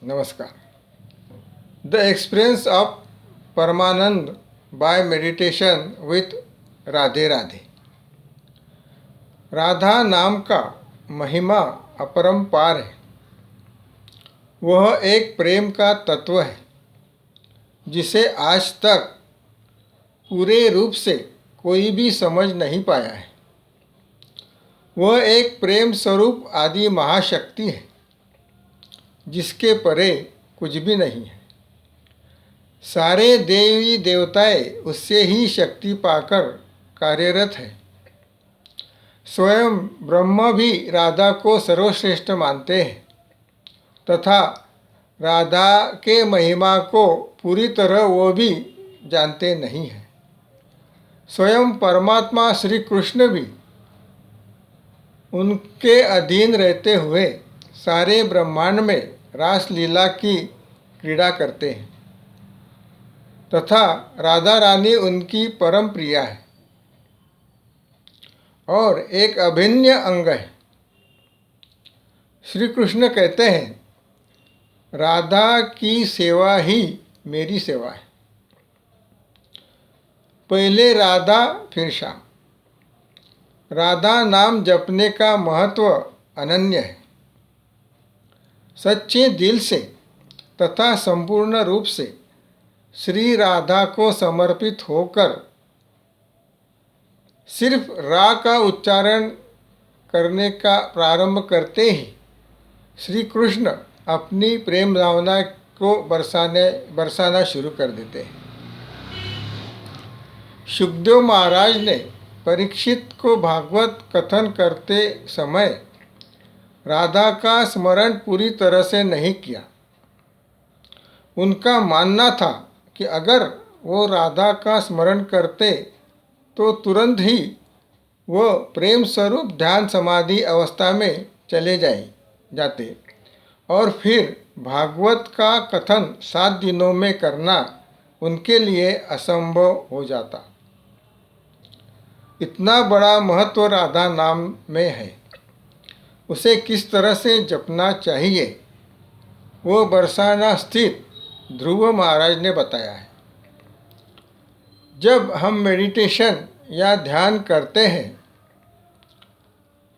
नमस्कार। The experience of परमानंद by meditation with Radhe Radhe. Radha नाम का महिमा अपरंपार है। वह एक प्रेम का तत्व है जिसे आज तक पूरे रूप से कोई भी समझ नहीं पाया है। वह एक प्रेम स्वरूप आदि महाशक्ति है जिसके परे कुछ भी नहीं है। सारे देवी देवताएं उससे ही शक्ति पाकर कार्यरत है। स्वयं ब्रह्मा भी राधा को सर्वश्रेष्ठ मानते हैं तथा राधा के महिमा को पूरी तरह वो भी जानते नहीं हैं। स्वयं परमात्मा श्री कृष्ण भी उनके अधीन रहते हुए सारे ब्रह्मांड में रासलीला की क्रीड़ा करते हैं तथा राधा रानी उनकी परम प्रिया है और एक अभिन्न अंग है। श्री कृष्ण कहते हैं, राधा की सेवा ही मेरी सेवा है। पहले राधा फिर श्याम। राधा नाम जपने का महत्व अनन्य है। सच्चे दिल से तथा संपूर्ण रूप से श्री राधा को समर्पित होकर सिर्फ रा का उच्चारण करने का प्रारंभ करते ही श्री कृष्ण अपनी प्रेम भावना को बरसाना शुरू कर देते हैं। सुखदेव महाराज ने परीक्षित को भागवत कथन करते समय राधा का स्मरण पूरी तरह से नहीं किया। उनका मानना था कि अगर वो राधा का स्मरण करते तो तुरंत ही वो प्रेम स्वरूप ध्यान समाधि अवस्था में चले जाते और फिर भागवत का कथन 7 दिनों में करना उनके लिए असंभव हो जाता। इतना बड़ा महत्व राधा नाम में है। उसे किस तरह से जपना चाहिए वो बरसाना स्थित ध्रुव महाराज ने बताया है। जब हम मेडिटेशन या ध्यान करते हैं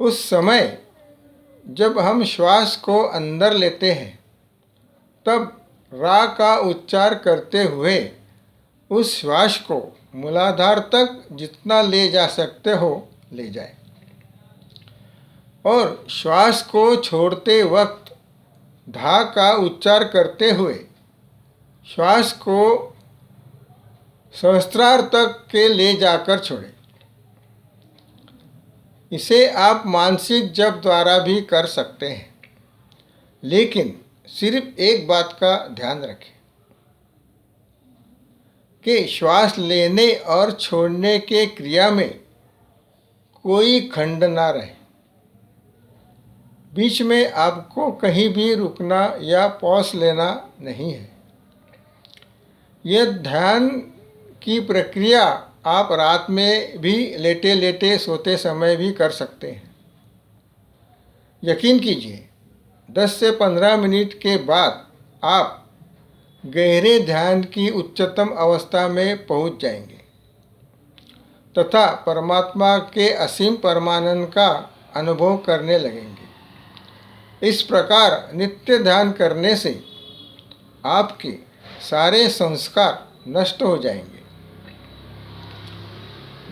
उस समय जब हम श्वास को अंदर लेते हैं तब रा का उच्चार करते हुए उस श्वास को मूलाधार तक जितना ले जा सकते हो ले जाए और श्वास को छोड़ते वक्त धा का उच्चार करते हुए श्वास को सहस्त्रार तक के ले जाकर छोड़ें। इसे आप मानसिक जप द्वारा भी कर सकते हैं, लेकिन सिर्फ एक बात का ध्यान रखें कि श्वास लेने और छोड़ने के क्रिया में कोई खंड ना रहे। बीच में आपको कहीं भी रुकना या पॉज लेना नहीं है। यह ध्यान की प्रक्रिया आप रात में भी लेटे लेटे सोते समय भी कर सकते हैं। यकीन कीजिए 10 से 15 मिनट के बाद आप गहरे ध्यान की उच्चतम अवस्था में पहुंच जाएंगे तथा परमात्मा के असीम परमानंद का अनुभव करने लगेंगे। इस प्रकार नित्य ध्यान करने से आपके सारे संस्कार नष्ट हो जाएंगे।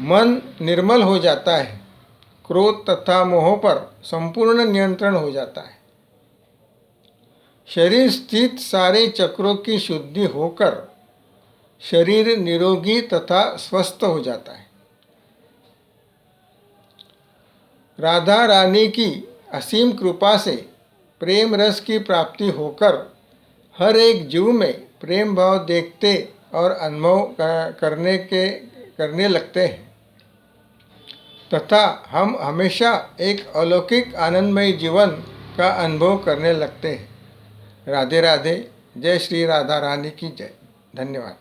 मन निर्मल हो जाता है। क्रोध तथा मोह पर संपूर्ण नियंत्रण हो जाता है। शरीर स्थित सारे चक्रों की शुद्धि होकर शरीर निरोगी तथा स्वस्थ हो जाता है। राधा रानी की असीम कृपा से प्रेम रस की प्राप्ति होकर हर एक जीव में प्रेम भाव देखते और अनुभव करने लगते हैं तथा हम हमेशा एक अलौकिक आनंदमय जीवन का अनुभव करने लगते हैं। राधे राधे। जय श्री राधा रानी की जय। धन्यवाद।